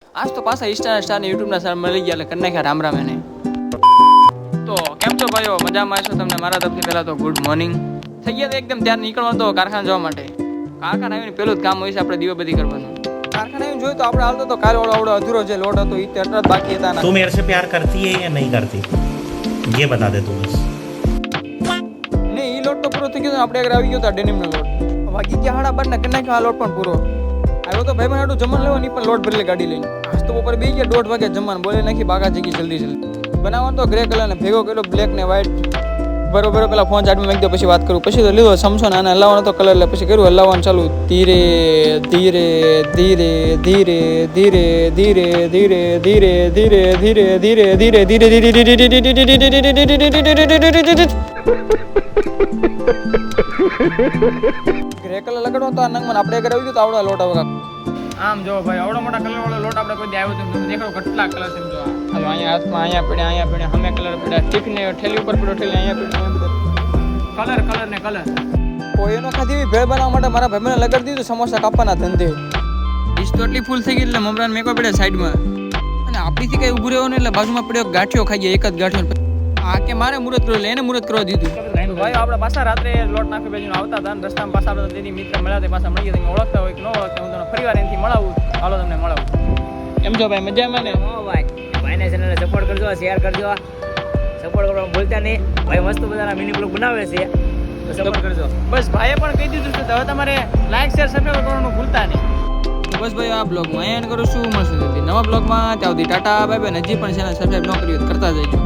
આજ તો પાછા ઇન્સ્ટાના સ્ટાર ને યુટ્યુબના સ્ટાર મળી ગયા એટલે કરી નાખ્યા રામ રામ એને. તો કેમ છો ભાઈઓ, મજામાં છો? તમને મારા તરફથી પહેલા તો ગુડ મોર્નિંગ. થઈ ગયા તો એકદમ ત્યારે નીકળવાનો તો કારખાને જવા માટે. કારખાને આવીને પેલું જ કામ હોય છે આપણે દીવાબત્તી કરવાનું. કારખાને આવીને જોયું તો આપણે હાલતો તો કાલે વાળો અધૂરો જે લોટ હતો એ એટલા જ બાકી હતા. तू मेरे से प्यार करती है या नहीं करती ये बता दे तू बस. ને એ લોટ તો પૂરો થઈ ગયો. આપણે આગળ આવી ગયો હતો ડેનિમનો લોટ. વાગી ગયા 12:30 ને કરી નાખ્યો આ લોટ પણ પૂરો. આવ્યો તો ભાઈ મને જમવાનું લેવાની પણ લોટ ભરેલી ગાડી લઈને. આજ તો બપોરે 2 ગયા 1:30 વાગે જમવાનું બોલે નાખી બાગા જગી જલ્દી બનાવવાનો તો ગ્રે કલર ને ભેગો કર્યો બ્લેક ને વ્હાઈટ. બરોબર પેલા ફોન ચાર્જમાં મેં પછી વાત કરું. પછી તો લીધો સમસો ને આને હલાવવાનો તો કલર લે. પછી કર્યું હલાવવાનું ચાલુ. ધીરે ધીરે ધીરે ધીરે ધીરે ધીરે ધીરે ધીરે ધીરે ધીરે ધીરે ધીરે ધીરે ગ્રે કલર લગાડવાનો તો આ નંગમાં આપણે ઘરે આવી ગયો તો આવડા લોટ આવે. આમ જો ભાઈ આવડો મોટા કલર વાળો લોટ આપણે કોઈ આવ્યો તો દેખો કેટલા કલર છે. જો હાલો અહીંયા હાથમાં અહીંયા પડ્યા હમે કલર પડ્યા ટિફિન ઠેલી ઉપર પડ્યો ઠેલી અહીંયા પડ્યો કલર ને કલર. કોઈ એનો ખાધી એવી ભેળ બનાવવા માટે મારા ભાઈને લગાડી દીધું સમોસા કાપવાના ધંધે. ડીશ તો એટલી ફૂલ થઈ ગઈ એટલે મમરાને મેકો પડ્યા સાઈડમાં. અને આપણીથી કઈ ઉભું રહેવું ને એટલે બાજુમાં પડ્યો ગાંઠિયો ખાઈ ગયા. એક જ ગાંઠિયો. આ કે મારે મુહૂર્ત કર્યું એટલે એને મુહૂર્ત કરવા દીધું. ભાઈ આપણે પાછા રાત્રે લોટ નાખી બેસીને આવતા હતા. રસ્તામાં પાછા આપણે તેની મિત્ર મળ્યા તે પાછા મળી ગયા. તમે ઓળખતા હોય કે ન ઓળખતા હું તમને ફરી વાર એનાથી મળાવું. હાલો તમને મળાવું. એમ છો ભાઈ, મજામાં ને? હો ભાઈ, ભાઈને ચેનલને સપોર્ટ કરજો, શેર કરજો, સપોર્ટ કરવાનું ભૂલતા નહીં. ભાઈ મસ્ત બધાના મિની બ્લોગ બનાવે છે તો સપોર્ટ કરજો. બસ ભાઈએ પણ કહી દીધું છે તો હવે તમારે લાઈક શેર સબસ્ક્રાઇબ કરવાનું ભૂલતા નહીં. તો બસ ભાઈ આ બ્લોગમાં એન્ડ કરું છું. મળશું નવા બ્લોગમાં. ત્યાં સુધી ટાટા બાય બાય. હજી પણ ચેનલ સબસ્ક્રાઇબ ન કરી હોય તો કરતા જજો.